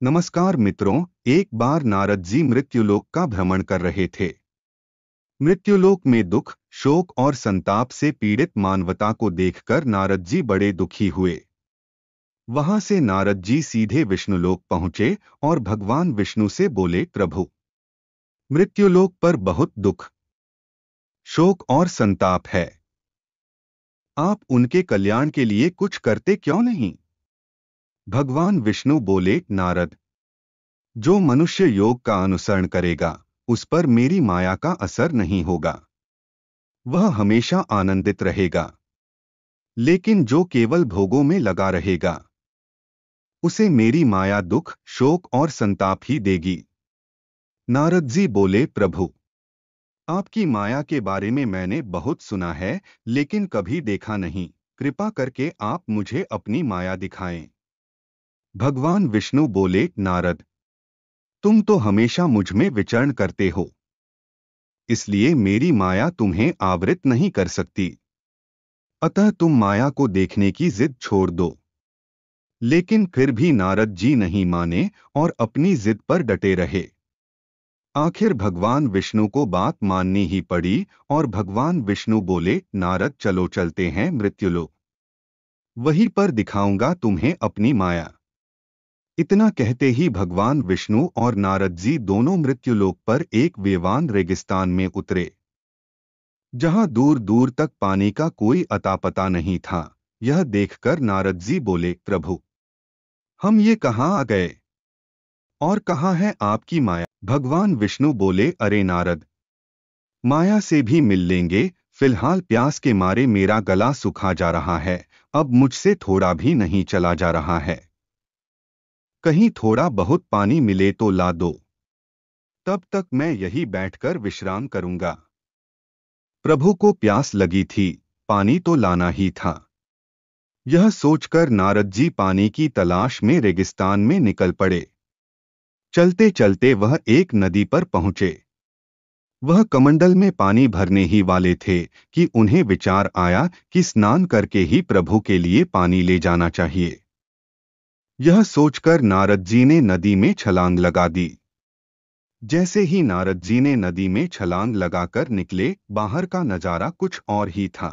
नमस्कार मित्रों। एक बार नारद जी मृत्युलोक का भ्रमण कर रहे थे। मृत्युलोक में दुख, शोक और संताप से पीड़ित मानवता को देखकर नारद जी बड़े दुखी हुए। वहां से नारद जी सीधे विष्णुलोक पहुंचे और भगवान विष्णु से बोले, प्रभु, मृत्युलोक पर बहुत दुख, शोक और संताप है। आप उनके कल्याण के लिए कुछ करते क्यों नहीं? भगवान विष्णु बोले, नारद, जो मनुष्य योग का अनुसरण करेगा उस पर मेरी माया का असर नहीं होगा। वह हमेशा आनंदित रहेगा। लेकिन जो केवल भोगों में लगा रहेगा उसे मेरी माया दुख, शोक और संताप ही देगी। नारद जी बोले, प्रभु, आपकी माया के बारे में मैंने बहुत सुना है लेकिन कभी देखा नहीं। कृपा करके आप मुझे अपनी माया दिखाएं। भगवान विष्णु बोले, नारद, तुम तो हमेशा मुझ में विचरण करते हो, इसलिए मेरी माया तुम्हें आवृत नहीं कर सकती। अतः तुम माया को देखने की जिद छोड़ दो। लेकिन फिर भी नारद जी नहीं माने और अपनी जिद पर डटे रहे। आखिर भगवान विष्णु को बात माननी ही पड़ी और भगवान विष्णु बोले, नारद, चलो चलते हैं मृत्युलोक। वहीं पर दिखाऊंगा तुम्हें अपनी माया। इतना कहते ही भगवान विष्णु और नारद जी दोनों मृत्युलोक पर एक वेवान रेगिस्तान में उतरे, जहां दूर दूर तक पानी का कोई अता पता नहीं था। यह देखकर नारद जी बोले, प्रभु, हम ये कहाँ आ गए और कहाँ है आपकी माया? भगवान विष्णु बोले, अरे नारद, माया से भी मिल लेंगे। फिलहाल प्यास के मारे मेरा गला सूखा जा रहा है। अब मुझसे थोड़ा भी नहीं चला जा रहा है। कहीं थोड़ा बहुत पानी मिले तो ला दो, तब तक मैं यही बैठकर विश्राम करूंगा। प्रभु को प्यास लगी थी, पानी तो लाना ही था। यह सोचकर नारद जी पानी की तलाश में रेगिस्तान में निकल पड़े। चलते चलते वह एक नदी पर पहुंचे। वह कमंडल में पानी भरने ही वाले थे कि उन्हें विचार आया कि स्नान करके ही प्रभु के लिए पानी ले जाना चाहिए। यह सोचकर नारद जी ने नदी में छलांग लगा दी। जैसे ही नारद जी ने नदी में छलांग लगाकर निकले, बाहर का नजारा कुछ और ही था।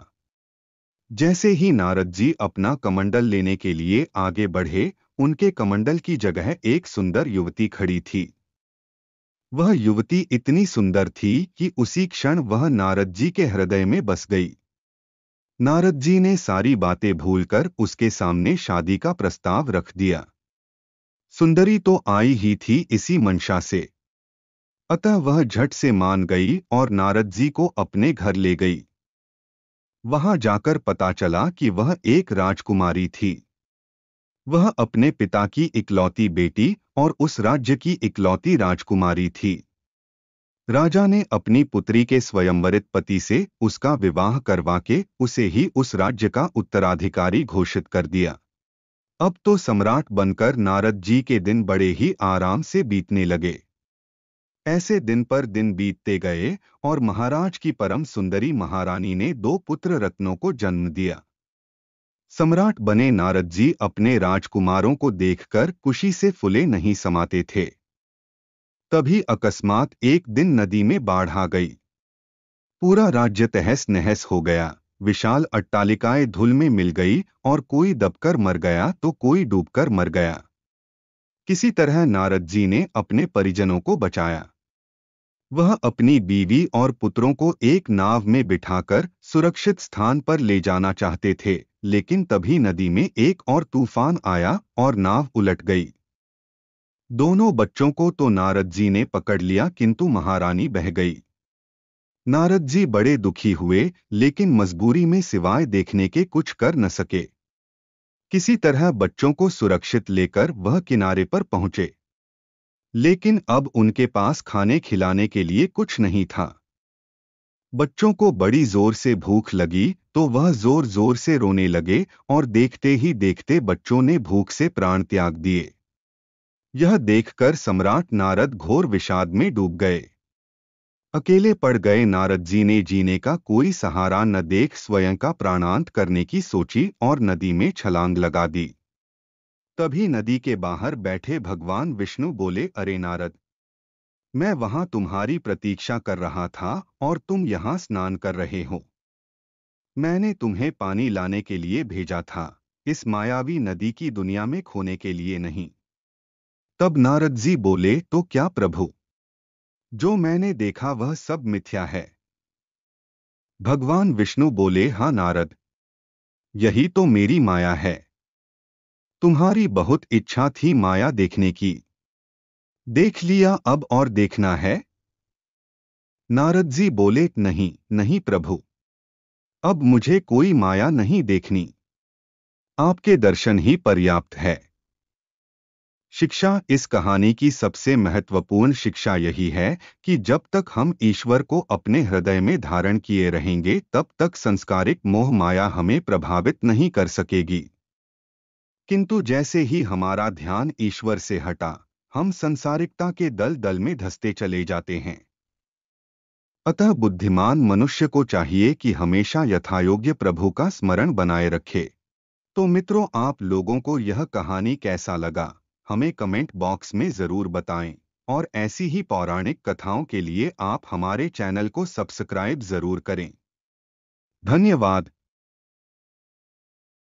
जैसे ही नारद जी अपना कमंडल लेने के लिए आगे बढ़े, उनके कमंडल की जगह एक सुंदर युवती खड़ी थी। वह युवती इतनी सुंदर थी कि उसी क्षण वह नारद जी के हृदय में बस गई। नारद जी ने सारी बातें भूलकर उसके सामने शादी का प्रस्ताव रख दिया। सुंदरी तो आई ही थी इसी मंशा से, अतः वह झट से मान गई और नारद जी को अपने घर ले गई। वहां जाकर पता चला कि वह एक राजकुमारी थी। वह अपने पिता की इकलौती बेटी और उस राज्य की इकलौती राजकुमारी थी। राजा ने अपनी पुत्री के स्वयंवरित पति से उसका विवाह करवा के उसे ही उस राज्य का उत्तराधिकारी घोषित कर दिया। अब तो सम्राट बनकर नारद जी के दिन बड़े ही आराम से बीतने लगे। ऐसे दिन पर दिन बीतते गए और महाराज की परम सुंदरी महारानी ने 2 पुत्र रत्नों को जन्म दिया। सम्राट बने नारद जी अपने राजकुमारों को देखकर खुशी से फुले नहीं समाते थे। तभी अकस्मात एक दिन नदी में बाढ़ आ गई। पूरा राज्य तहस नहस हो गया। विशाल अट्टालिकाएं धूल में मिल गई और कोई दबकर मर गया तो कोई डूबकर मर गया। किसी तरह नारद जी ने अपने परिजनों को बचाया। वह अपनी बीवी और पुत्रों को एक नाव में बिठाकर सुरक्षित स्थान पर ले जाना चाहते थे, लेकिन तभी नदी में एक और तूफान आया और नाव उलट गई। दोनों बच्चों को तो नारद जी ने पकड़ लिया, किंतु महारानी बह गई। नारद जी बड़े दुखी हुए, लेकिन मजबूरी में सिवाय देखने के कुछ कर न सके। किसी तरह बच्चों को सुरक्षित लेकर वह किनारे पर पहुंचे, लेकिन अब उनके पास खाने खिलाने के लिए कुछ नहीं था। बच्चों को बड़ी जोर से भूख लगी तो वह जोर जोर से रोने लगे और देखते ही देखते बच्चों ने भूख से प्राण त्याग दिए। यह देखकर सम्राट नारद घोर विषाद में डूब गए। अकेले पड़ गए नारद जी ने जीने का कोई सहारा न देख स्वयं का प्राणांत करने की सोची और नदी में छलांग लगा दी। तभी नदी के बाहर बैठे भगवान विष्णु बोले, अरे नारद, मैं वहां तुम्हारी प्रतीक्षा कर रहा था और तुम यहां स्नान कर रहे हो। मैंने तुम्हें पानी लाने के लिए भेजा था, इस मायावी नदी की दुनिया में खोने के लिए नहीं। तब नारद जी बोले, तो क्या प्रभु, जो मैंने देखा वह सब मिथ्या है? भगवान विष्णु बोले, हाँ नारद, यही तो मेरी माया है। तुम्हारी बहुत इच्छा थी माया देखने की, देख लिया, अब और देखना है? नारद जी बोले, नहीं नहीं प्रभु, अब मुझे कोई माया नहीं देखनी, आपके दर्शन ही पर्याप्त है। शिक्षा। इस कहानी की सबसे महत्वपूर्ण शिक्षा यही है कि जब तक हम ईश्वर को अपने हृदय में धारण किए रहेंगे तब तक संस्कारिक मोह माया हमें प्रभावित नहीं कर सकेगी। किंतु जैसे ही हमारा ध्यान ईश्वर से हटा, हम संसारिकता के दलदल में धंसते चले जाते हैं। अतः बुद्धिमान मनुष्य को चाहिए कि हमेशा यथायोग्य प्रभु का स्मरण बनाए रखे। तो मित्रों, आप लोगों को यह कहानी कैसा लगा, हमें कमेंट बॉक्स में जरूर बताएं। और ऐसी ही पौराणिक कथाओं के लिए आप हमारे चैनल को सब्सक्राइब जरूर करें। धन्यवाद।